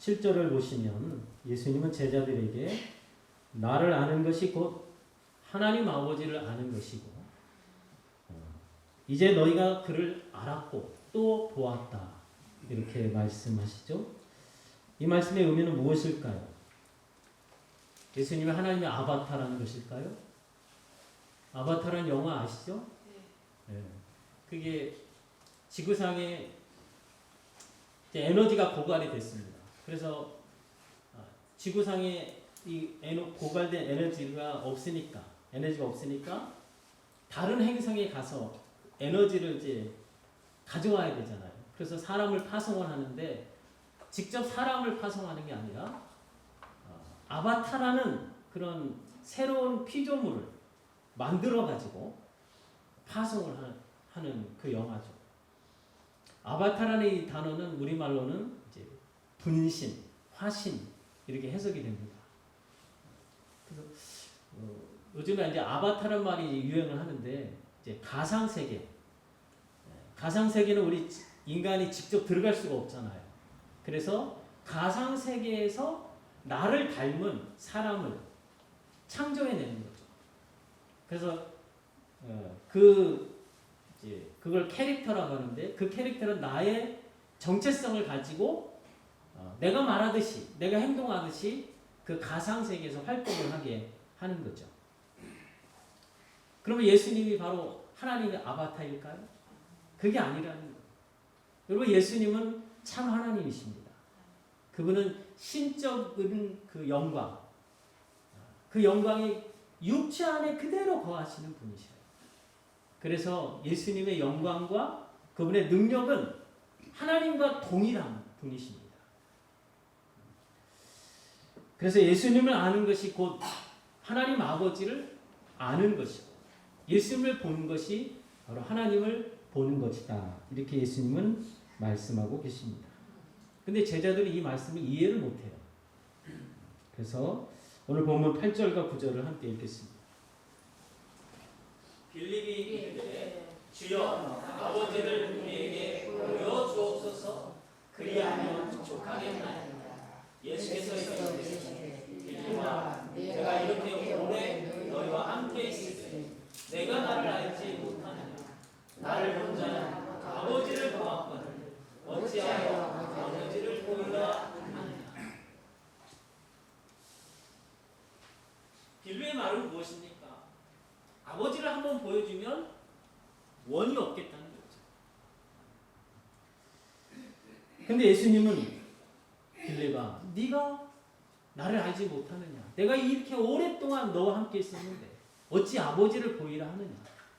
7절을 보시면 예수님은 제자들에게 나를 아는 것이 곧 하나님 아버지를 아는 것이고 이제 너희가 그를 알았고 또 보았다. 이렇게 말씀하시죠. 이 말씀의 의미는 무엇일까요? 예수님이 하나님의 아바타라는 것일까요? 아바타라는 영화 아시죠? 네. 그게 지구상에 이제 에너지가 고갈이 됐습니다. 그래서 지구상에 이 고갈된 에너지가 없으니까 다른 행성에 가서 에너지를 이제 가져와야 되잖아요. 그래서 사람을 파송을 하는데 직접 사람을 파송하는 게 아니라 아바타라는 그런 새로운 피조물을 만들어 가지고 파송을 하는 그 영화죠. 아바타라는 이 단어는 우리말로는 이제 분신, 화신 이렇게 해석이 됩니다. 그래서 요즘에 이제 아바타라는 말이 유행을 하는데 이제 가상 세계는 우리 인간이 직접 들어갈 수가 없잖아요. 그래서 가상 세계에서 나를 닮은 사람을 창조해내는 거죠. 그래서 그걸 캐릭터라고 하는데 그 캐릭터는 나의 정체성을 가지고 내가 말하듯이 내가 행동하듯이 그 가상 세계에서 활동을 하게 하는 거죠. 그러면 예수님이 바로 하나님의 아바타일까요? 그게 아니라는 거예요. 여러분 예수님은 참 하나님이십니다. 그분은 신적인 그 영광, 그 영광이 육체 안에 그대로 거하시는 분이셔요. 그래서 예수님의 영광과 그분의 능력은 하나님과 동일한 분이십니다. 그래서 예수님을 아는 것이 곧 하나님 아버지를 아는 것이고 예수님을 보는 것이 바로 하나님을 보는 것이다. 이렇게 예수님은 말씀하고 계십니다. 근데 제자들이 이 말씀을 이해를 못해요. 그래서 오늘 본문 8절과 9절을 함께 읽겠습니다. 빌립이 이르되 주여 아버지를 우리에게 보여주옵소서. 그리하면 족하겠나이다. 예수께서 이르시되 빌립아 내가 이렇게 오래 너희와 함께 있을 때 내가 나를 알지 못하느냐. 나를 본 자는 아버지를 보았거늘 어찌하여 아버지를 보이라 하느냐. 빌립의 말은 무엇입니까? 아버지를 한번 보여주면 원이 없겠다는 거죠. 근데 예수님은 빌립아 네가 나를 알지 못하느냐. 내가 이렇게 오랫동안 너와 함께 있었는데 어찌 아버지를 보이라 하느냐.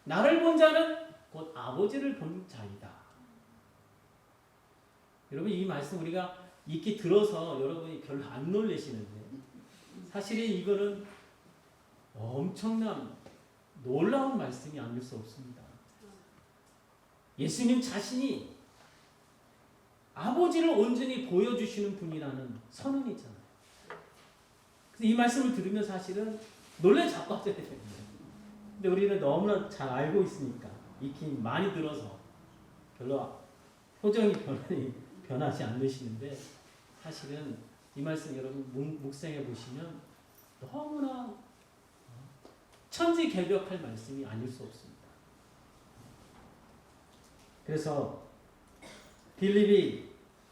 나를 본 자는 곧 아버지를 본 자이다. 여러분 이 말씀 우리가 익히 들어서 여러분이 별로 안 놀라시는데 사실은 이거는 엄청난 놀라운 말씀이 아닐 수 없습니다. 예수님 자신이 아버지를 온전히 보여주시는 분이라는 선언이잖아요. 그래서 이 말씀을 들으면 사실은 놀래 자빠져야 됩니다. 근데 우리는 너무나 잘 알고 있으니까 익히 많이 들어서 별로 표정이 변하지 않으시는데 사실은 이 말씀 여러분 묵상해 보시면 너무나 천지개벽할 말씀이 아닐 수 없습니다. 그래서 빌립이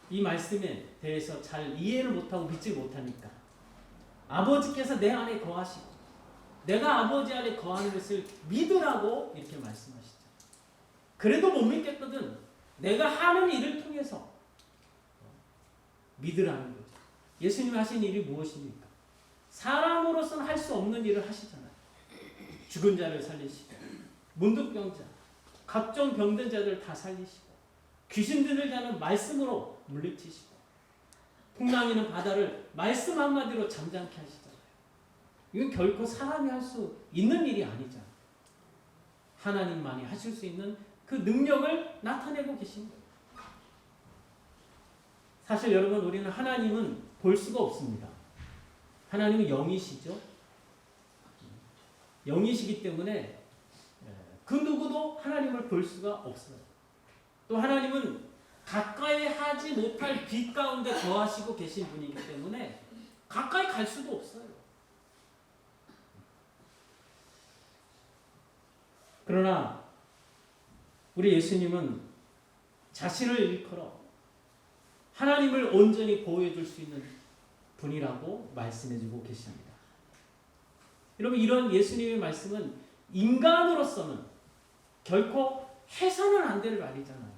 이 말씀에 대해서 잘 이해를 못하고 믿지 못하니까 아버지께서 내 안에 거하시고 내가 아버지 안에 거하는 것을 믿으라고 이렇게 말씀하시죠. 그래도 못 믿겠거든. 내가 하는 일을 통해서 믿으라는 거죠. 예수님이 하신 일이 무엇입니까? 사람으로서는 할 수 없는 일을 하시잖아요. 죽은 자를 살리시고 문득병자, 각종 병든 자들 다 살리시고 귀신 들린 자는 말씀으로 물리치시고 풍랑이는 바다를 말씀 한마디로 잠잠케 하시잖아요. 이건 결코 사람이 할 수 있는 일이 아니잖아요. 하나님만이 하실 수 있는 그 능력을 나타내고 계신 거예요. 사실 여러분 우리는 하나님은 볼 수가 없습니다. 하나님은 영이시죠. 영이시기 때문에 그 누구도 하나님을 볼 수가 없어요. 또 하나님은 가까이 하지 못할 빛 가운데 거하시고 계신 분이기 때문에 가까이 갈 수도 없어요. 그러나 우리 예수님은 자신을 일컬어 하나님을 온전히 보호해 줄 수 있는 분이라고 말씀해 주고 계십니다. 여러분, 이런 예수님의 말씀은 인간으로서는 결코 해서는 안 될 말이잖아요.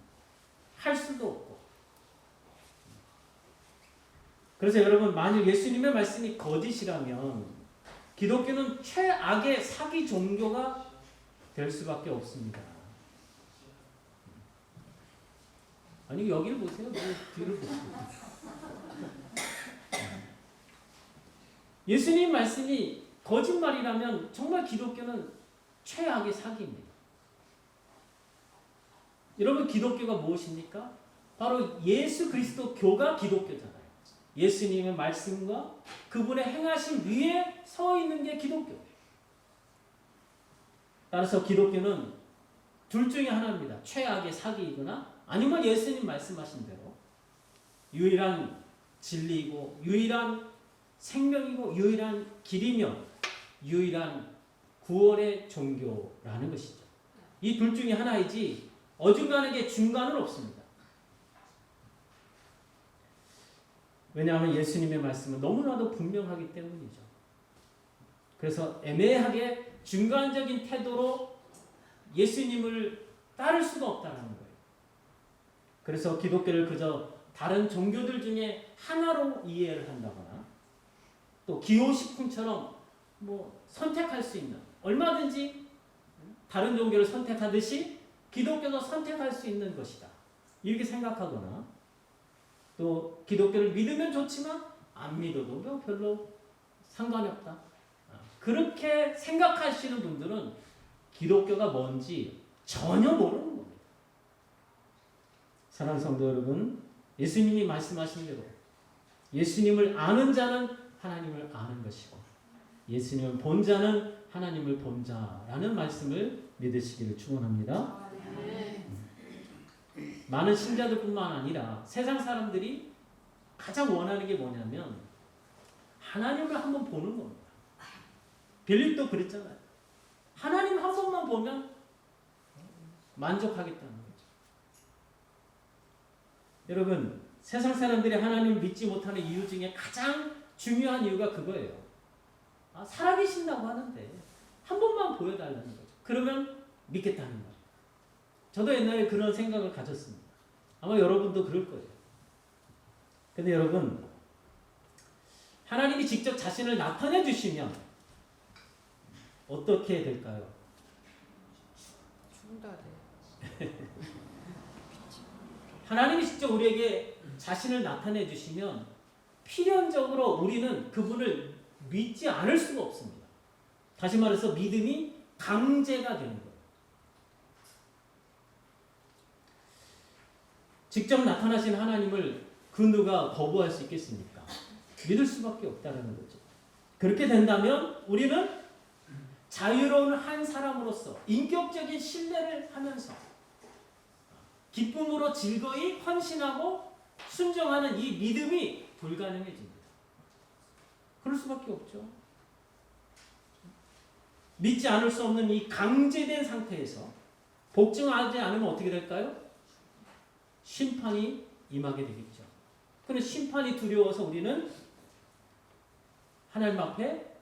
할 수도 없고. 그래서 여러분, 만일 예수님의 말씀이 거짓이라면 기독교는 최악의 사기 종교가 될 수밖에 없습니다. 아니, 여기를 보세요. 뒤를 보세요. 예수님 말씀이 거짓말이라면 정말 기독교는 최악의 사기입니다. 여러분, 기독교가 무엇입니까? 바로 예수 그리스도 교가 기독교잖아요. 예수님의 말씀과 그분의 행하심 위에 서 있는 게 기독교예요. 따라서 기독교는 둘 중에 하나입니다. 최악의 사기이거나 아니면 예수님 말씀하신 대로 유일한 진리이고 유일한 생명이고 유일한 길이며 유일한 구원의 종교라는 것이죠. 이 둘 중에 하나이지 어중간하게 중간은 없습니다. 왜냐하면 예수님의 말씀은 너무나도 분명하기 때문이죠. 그래서 애매하게 중간적인 태도로 예수님을 따를 수가 없다는 거예요. 그래서 기독교를 그저 다른 종교들 중에 하나로 이해를 한다거나 또 기호식품처럼 선택할 수 있는, 얼마든지 다른 종교를 선택하듯이 기독교도 선택할 수 있는 것이다, 이렇게 생각하거나 또 기독교를 믿으면 좋지만 안 믿어도 별로 상관이 없다, 그렇게 생각하시는 분들은 기독교가 뭔지 전혀 모르는 겁니다. 사랑하는 성도 여러분, 예수님이 말씀하신 대로 예수님을 아는 자는 하나님을 아는 것이고 예수님을 본 자는 하나님을 본 자라는 말씀을 믿으시기를 축원합니다. 많은 신자들뿐만 아니라 세상 사람들이 가장 원하는 게 뭐냐면 하나님을 한번 보는 겁니다. 빌립도 그랬잖아요. 하나님 한 번만 보면 만족하겠다는 거죠. 여러분, 세상 사람들이 하나님을 믿지 못하는 이유 중에 가장 중요한 이유가 그거예요. 살아계신다고 하는데 한 번만 보여달라는 거죠. 그러면 믿겠다는 거죠. 저도 옛날에 그런 생각을 가졌습니다. 아마 여러분도 그럴 거예요. 근데 여러분, 하나님이 직접 자신을 나타내 주시면 어떻게 될까요? 죽는다 돼. 하나님이 직접 우리에게 자신을 나타내 주시면 필연적으로 우리는 그분을 믿지 않을 수가 없습니다. 다시 말해서 믿음이 강제가 되는 거예요. 직접 나타나신 하나님을 그 누가 거부할 수 있겠습니까? 믿을 수밖에 없다는 거죠. 그렇게 된다면 우리는 자유로운 한 사람으로서 인격적인 신뢰를 하면서 기쁨으로 즐거이 헌신하고 순종하는 이 믿음이 불가능해집니다. 그럴 수밖에 없죠. 믿지 않을 수 없는 이 강제된 상태에서 복종하지 않으면 어떻게 될까요? 심판이 임하게 되겠죠. 그런데 심판이 두려워서 우리는 하나님 앞에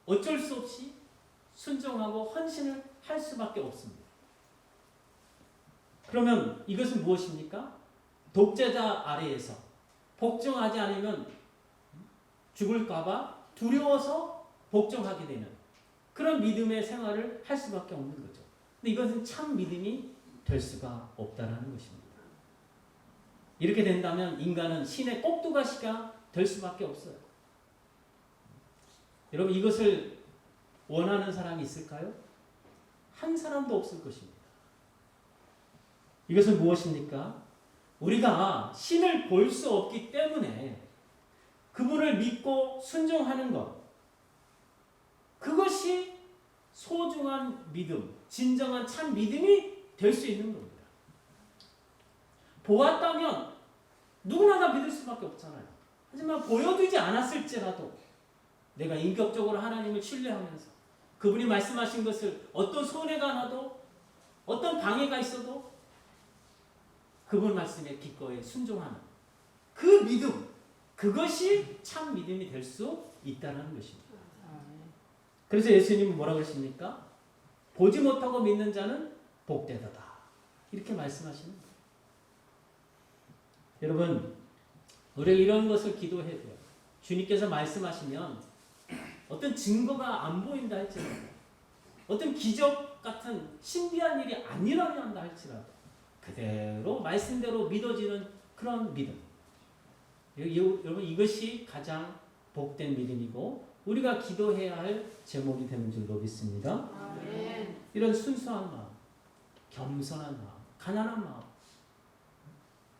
어쩔 수 없이 순종하고 헌신을 할 수밖에 없습니다. 그러면 이것은 무엇입니까? 독재자 아래에서 복종하지 않으면 죽을까봐 두려워서 복종하게 되는 그런 믿음의 생활을 할 수밖에 없는 거죠. 근데 이것은 참 믿음이 될 수가 없다라는 것입니다. 이렇게 된다면 인간은 신의 꼭두가시가 될 수밖에 없어요. 여러분, 이것을 원하는 사람이 있을까요? 한 사람도 없을 것입니다. 이것은 무엇입니까? 우리가 신을 볼 수 없기 때문에 그분을 믿고 순종하는 것, 그것이 소중한 믿음, 진정한 참 믿음이 될 수 있는 겁니다. 보았다면 누구나 다 믿을 수밖에 없잖아요. 하지만 보여주지 않았을지라도 내가 인격적으로 하나님을 신뢰하면서 그분이 말씀하신 것을 어떤 손해가 나도 어떤 방해가 있어도 그분 말씀에 기꺼이 순종하는 그 믿음, 그것이 참 믿음이 될 수 있다는 것입니다. 그래서 예수님은 뭐라고 하십니까? 보지 못하고 믿는 자는 복되도다. 이렇게 말씀하시는 거예요. 여러분, 우리가 이런 것을 기도해야 돼요. 주님께서 말씀하시면 어떤 증거가 안 보인다 할지라도 어떤 기적 같은 신비한 일이 안 일어난다 할지라도 그대로 말씀대로 믿어지는 그런 믿음. 여러분, 이것이 가장 복된 믿음이고 우리가 기도해야 할 제목이 되는 줄로 믿습니다. 아멘. 이런 순수한 마음, 겸손한 마음, 가난한 마음,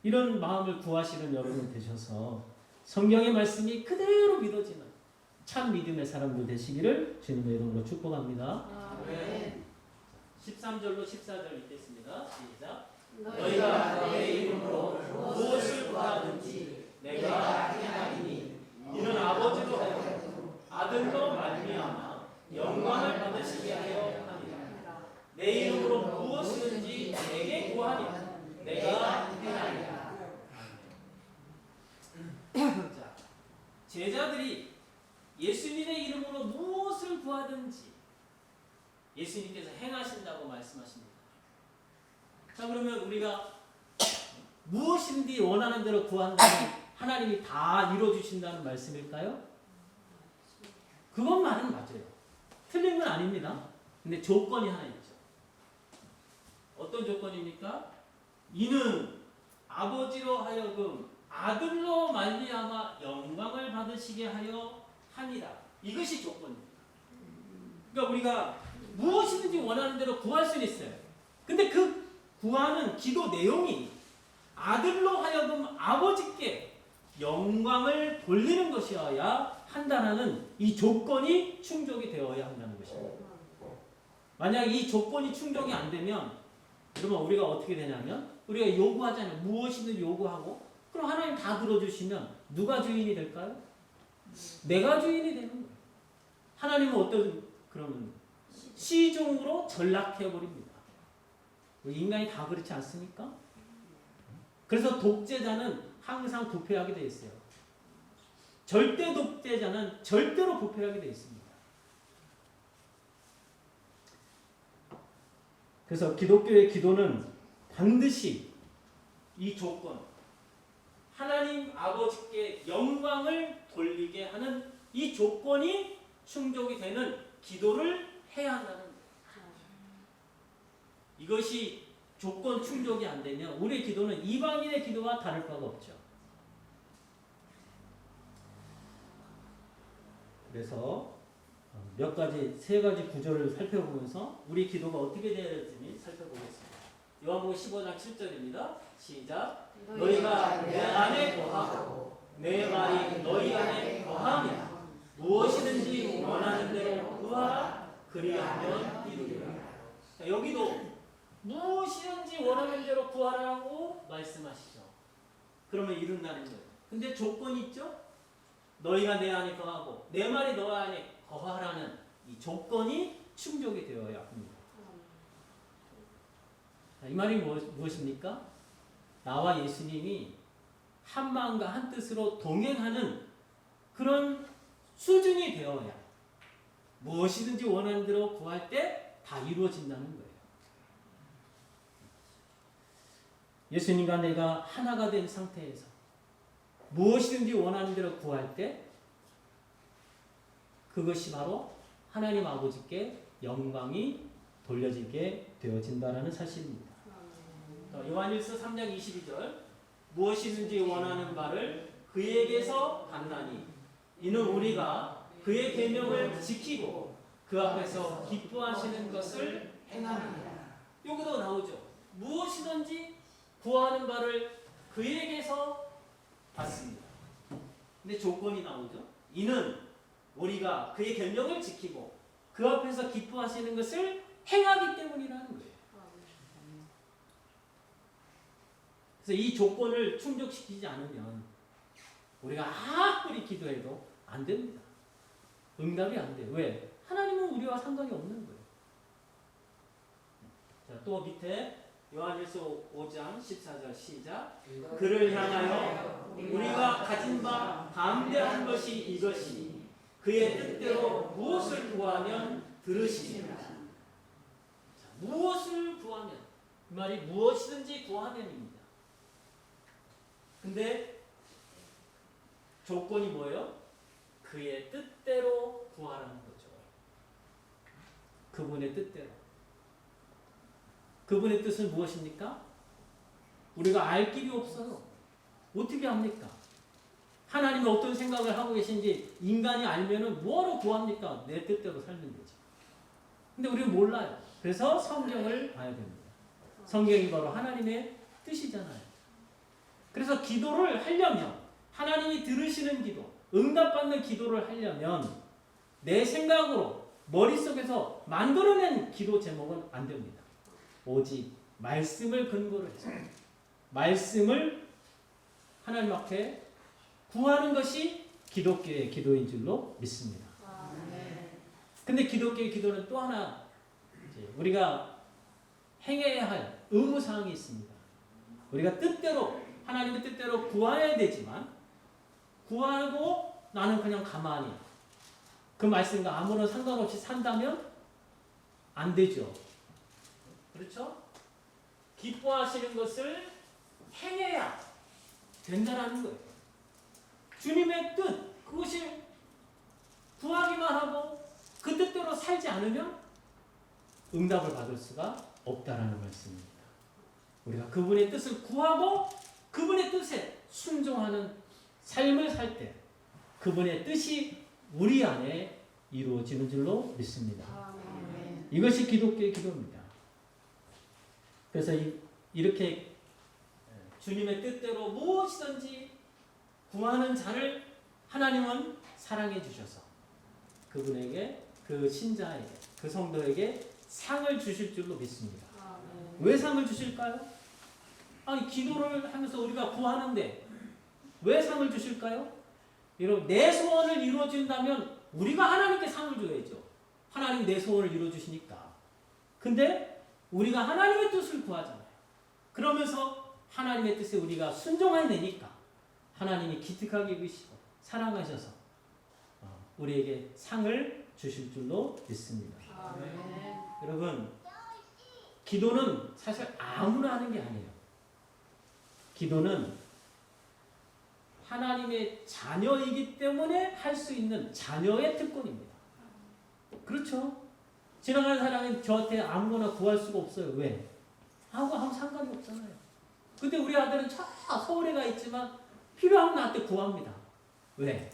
이런 마음을 구하시는 여러분 되셔서 성경의 말씀이 그대로 믿어지는 참 믿음의 사람들 되시기를 주님의 이름으로 축복합니다. 아멘. 13절로 14절 읽겠습니다. 시작. 너희가 내 이름으로 무엇을 구하든지 내가 행하리니 이는 아버지로 하여 아들로 말미암아 영광을 받으시게 하여 함이라. 내 이름으로 무엇이든지 내게 구하니 내가 행하리라. 자, 제자들이 예수님의 이름으로 무엇을 구하든지 예수님께서 행하신다고 말씀하십니다. 자, 그러면 우리가 무엇인지 원하는 대로 구한다면 하나님이 다 이루어주신다는 말씀일까요? 그건 말은 맞아요. 틀린 건 아닙니다. 근데 조건이 하나 있죠. 어떤 조건입니까? 이는 아버지로 하여금 아들로 말미암아 영광을 받으시게 하여 함이라. 이것이 조건입니다. 그러니까 우리가 무엇이든지 원하는 대로 구할 수는 있어요. 근데 그 구하는 기도 내용이 아들로 하여금 아버지께 영광을 돌리는 것이어야 한다는 이 조건이 충족이 되어야 한다는 것입니다. 만약 이 조건이 충족이 안 되면 그러면 우리가 어떻게 되냐면 우리가 요구하잖아요. 무엇이든 요구하고 그럼 하나님 다 들어주시면 누가 주인이 될까요? 내가 주인이 되는 거예요. 하나님은 어떤 그러면 시종으로 전락해버립니다. 인간이 다 그렇지 않습니까? 그래서 독재자는 항상 부패하게 되어 있어요. 절대 독재자는 절대로 부패하게 되어 있습니다. 그래서 기독교의 기도는 반드시 이 조건, 하나님 아버지께 영광을 돌리게 하는 이 조건이 충족이 되는 기도를 해야 한다는 거예요. 이것이 조건 충족이 안 되면 우리의 기도는 이방인의 기도와 다를 바가 없죠. 그래서 세 가지 구절을 살펴보면서 우리 기도가 어떻게 되어야 될지 살펴보겠습니다. 요한복음 15장 7절입니다. 시작. 너희가 내 안에 거하고 내 말이 너희 안에 거하면 무엇이든지 원하는 대로 구하라. 그리하면 이루리라. 여기도 무엇이든지 원하는 대로 구하라고 말씀하시죠. 그러면 이룬다는 거예요. 근데 조건이 있죠? 너희가 내 안에 거하고 내 말이 너희 안에 거하라는 이 조건이 충족이 되어야 합니다. 이 말이 무엇입니까? 나와 예수님이 한 마음과 한 뜻으로 동행하는 그런 수준이 되어야 무엇이든지 원하는 대로 구할 때 다 이루어진다는 거예요. 예수님과 내가 하나가 된 상태에서 무엇이든지 원하는 대로 구할 때 그것이 바로 하나님 아버지께 영광이 돌려지게 되어진다는 사실입니다. 요한일서 3장 22절 무엇이든지 원하는 바를 그에게서 받나니 이는 우리가 그의 계명을 지키고 그 앞에서 기뻐하시는 것을 행하느니라. 여기도 나오죠. 무엇이든지 구하는 바를 그에게서 받습니다. 근데 조건이 나오죠. 이는 우리가 그의 계명을 지키고 그 앞에서 기뻐하시는 것을 행하기 때문이라는 거예요. 그래서 그래서 이 조건을 충족시키지 않으면 우리가 아무리 기도해도 안 됩니다. 응답이 안 돼요. 왜? 하나님은 우리와 상관이 없는 거예요. 자, 또 밑에 요한일서 5장 14절 시작. 그를 향하여 우리가 가진 바 담대한 것이 이것이 그의 뜻대로 무엇을 구하면 들으시리라. 자, 무엇을 구하면, 그 말이 무엇이든지 구하면입니다. 근데 조건이 뭐예요? 그의 뜻대로 구하라는 거죠. 그분의 뜻대로. 그분의 뜻은 무엇입니까? 우리가 알 길이 없어요. 어떻게 합니까? 하나님이 어떤 생각을 하고 계신지 인간이 알면은 뭐하러 구합니까? 내 뜻대로 살면 되지. 근데 우리는 몰라요. 그래서 성경을 봐야 됩니다. 성경이 바로 하나님의 뜻이잖아요. 그래서 기도를 하려면, 하나님이 들으시는 기도, 응답받는 기도를 하려면 내 생각으로 머릿속에서 만들어낸 기도 제목은 안 됩니다. 오직 말씀을 근거로 해서 말씀을 하나님 앞에 구하는 것이 기독교의 기도인 줄로 믿습니다. 근데 기독교의 기도는 또 하나 우리가 행해야 할 의무사항이 있습니다. 우리가 뜻대로, 하나님의 뜻대로 구해야 되지만 구하고 나는 그냥 가만히 그 말씀과 아무런 상관없이 산다면 안 되죠. 그렇죠? 기뻐하시는 것을 행해야 된다는 거예요. 주님의 뜻, 그것이 구하기만 하고 그 뜻대로 살지 않으면 응답을 받을 수가 없다라는 말씀입니다. 우리가 그분의 뜻을 구하고 그분의 뜻에 순종하는 삶을 살 때 그분의 뜻이 우리 안에 이루어지는 줄로 믿습니다. 이것이 기독교의 기도입니다. 그래서 이렇게 주님의 뜻대로 무엇이든지 구하는 자를 하나님은 사랑해 주셔서 그분에게, 그 신자에게, 그 성도에게 상을 주실 줄로 믿습니다. 왜 상을 주실까요? 아니, 기도를 하면서 우리가 구하는데 왜 상을 주실까요? 여러분, 내 소원을 이루어진다면 우리가 하나님께 상을 줘야죠. 하나님 내 소원을 이루어주시니까. 근데 우리가 하나님의 뜻을 구하잖아요. 그러면서 하나님의 뜻에 우리가 순종해내니까 하나님이 기특하게 여기시고 사랑하셔서 우리에게 상을 주실 줄로 믿습니다. 여러분, 기도는 사실 아무나 하는 게 아니에요. 기도는 하나님의 자녀이기 때문에 할 수 있는 자녀의 특권입니다. 그렇죠? 지나가는 사람은 저한테 아무거나 구할 수가 없어요. 왜? 아무 상관이 없잖아요. 근데 우리 아들은 서울에 가 있지만 필요하면 나한테 구합니다. 왜?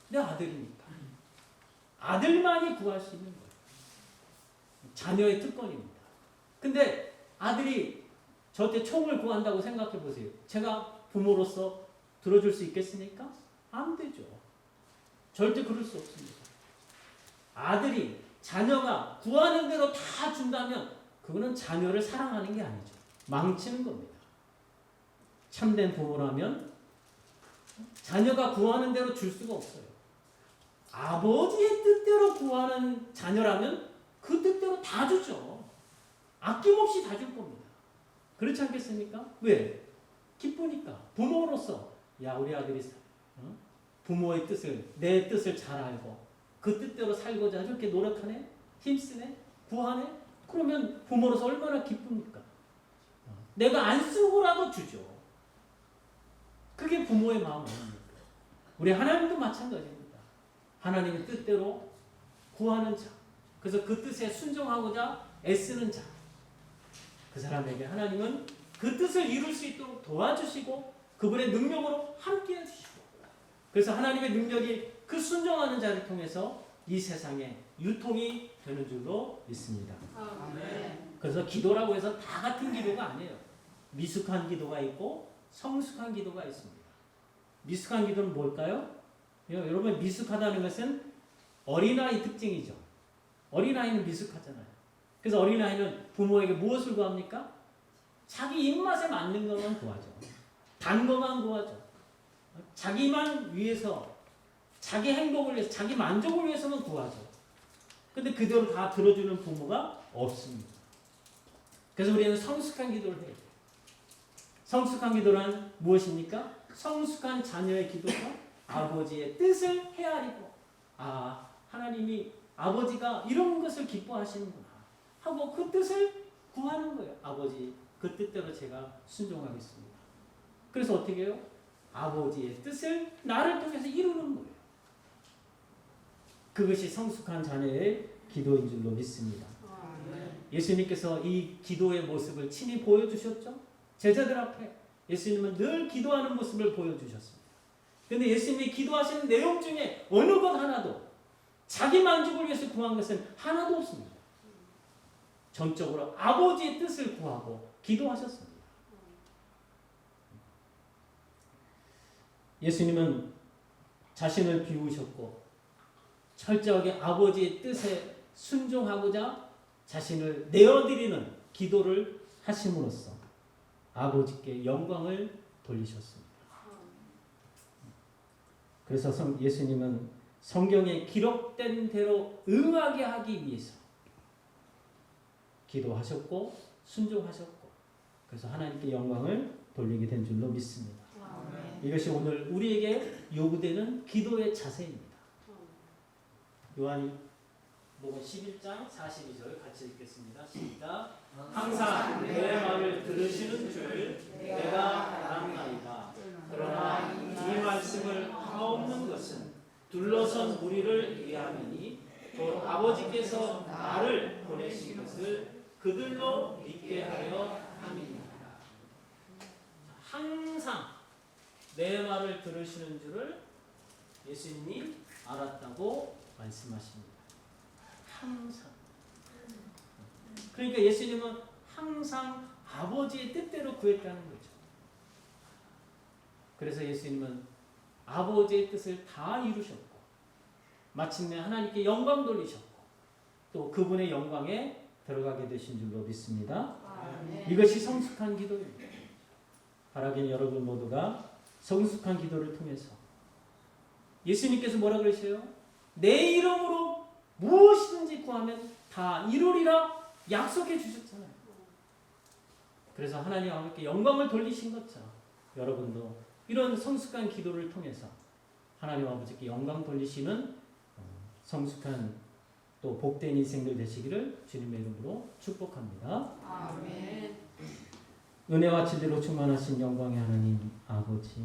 내 아들이니까. 아들만이 구할 수 있는 거예요. 자녀의 특권입니다. 근데 아들이 저한테 총을 구한다고 생각해 보세요. 제가 부모로서 들어줄 수 있겠습니까? 안 되죠. 절대 그럴 수 없습니다. 아들이, 자녀가 구하는 대로 다 준다면 그거는 자녀를 사랑하는 게 아니죠. 망치는 겁니다. 참된 부모라면 자녀가 구하는 대로 줄 수가 없어요. 아버지의 뜻대로 구하는 자녀라면 그 뜻대로 다 주죠. 아낌없이 다 줄 겁니다. 그렇지 않겠습니까? 왜? 기쁘니까. 부모로서 야, 우리 아들이 부모의 뜻을, 내 뜻을 잘 알고 그 뜻대로 살고자 이렇게 노력하네? 힘쓰네? 구하네? 그러면 부모로서 얼마나 기쁩니까? 내가 안 쓰고라도 주죠. 그게 부모의 마음 아닙니까? 우리 하나님도 마찬가지입니다. 하나님의 뜻대로 구하는 자, 그래서 그 뜻에 순종하고자 애쓰는 자, 그 사람에게 하나님은 그 뜻을 이룰 수 있도록 도와주시고 그분의 능력으로 함께 해주시고, 그래서 하나님의 능력이 그 순종하는 자를 통해서 이 세상에 유통이 되는 줄로 믿습니다. 그래서 기도라고 해서 다 같은 기도가 아니에요. 미숙한 기도가 있고 성숙한 기도가 있습니다. 미숙한 기도는 뭘까요? 여러분, 미숙하다는 것은 어린아이 특징이죠. 어린아이는 미숙하잖아요. 그래서 어린아이는 부모에게 무엇을 구합니까? 자기 입맛에 맞는 것만 구하죠. 단 것만 구하죠. 자기만 위해서, 자기 행복을 위해서, 자기 만족을 위해서만 구하죠. 근데 그대로 다 들어주는 부모가 없습니다. 그래서 우리는 성숙한 기도를 해야 돼요. 성숙한 기도란 무엇입니까? 성숙한 자녀의 기도가 아버지의 뜻을 헤아리고, 하나님이 아버지가 이런 것을 기뻐하시는구나 하고 그 뜻을 구하는 거예요. 아버지 그 뜻대로 제가 순종하겠습니다. 그래서 어떻게 해요? 아버지의 뜻을 나를 통해서 이루는 거예요. 그것이 성숙한 자녀의 기도인 줄로 믿습니다. 예수님께서 이 기도의 모습을 친히 보여주셨죠. 제자들 앞에 예수님은 늘 기도하는 모습을 보여주셨습니다. 그런데 예수님이 기도하시는 내용 중에 어느 것 하나도 자기 만족을 위해서 구한 것은 하나도 없습니다. 전적으로 아버지의 뜻을 구하고 기도하셨습니다. 예수님은 자신을 비우셨고 철저하게 아버지의 뜻에 순종하고자 자신을 내어드리는 기도를 하심으로써 아버지께 영광을 돌리셨습니다. 그래서 예수님은 성경에 기록된 대로 응하게 하기 위해서 기도하셨고 순종하셨고 그래서 하나님께 영광을 돌리게 된 줄로 믿습니다. 이것이 오늘 우리에게 요구되는 기도의 자세입니다. 요한복음 11장 42절 같이 읽겠습니다. 시작. 항상 내 말을 들으시는 줄 내가 알았나이다. 그러나 이 말씀을 하옵는 것은 둘러선 무리를 위함이니 곧 아버지께서 나를 보내신 것을 그들로 믿게 하려 함이니라. 항상 내 말을 들으시는 줄을 예수님이 알았다고 말씀하십니다. 항상. 그러니까 예수님은 항상 아버지의 뜻대로 구했다는 거죠. 그래서 예수님은 아버지의 뜻을 다 이루셨고 마침내 하나님께 영광 돌리셨고 또 그분의 영광에 들어가게 되신 줄로 믿습니다. 이것이 성숙한 기도입니다. 바라기는 여러분 모두가 성숙한 기도를 통해서 예수님께서 뭐라 그러셔요? 내 이름으로 무엇이든지 구하면 다 이루리라 약속해 주셨잖아요. 그래서 하나님 아버지께 영광을 돌리신 것처럼 여러분도 이런 성숙한 기도를 통해서 하나님 아버지께 영광 돌리시는 성숙한 또 복된 인생들 되시기를 주님의 이름으로 축복합니다. 아멘. 은혜와 진리로 충만하신 영광의 하나님 아버지,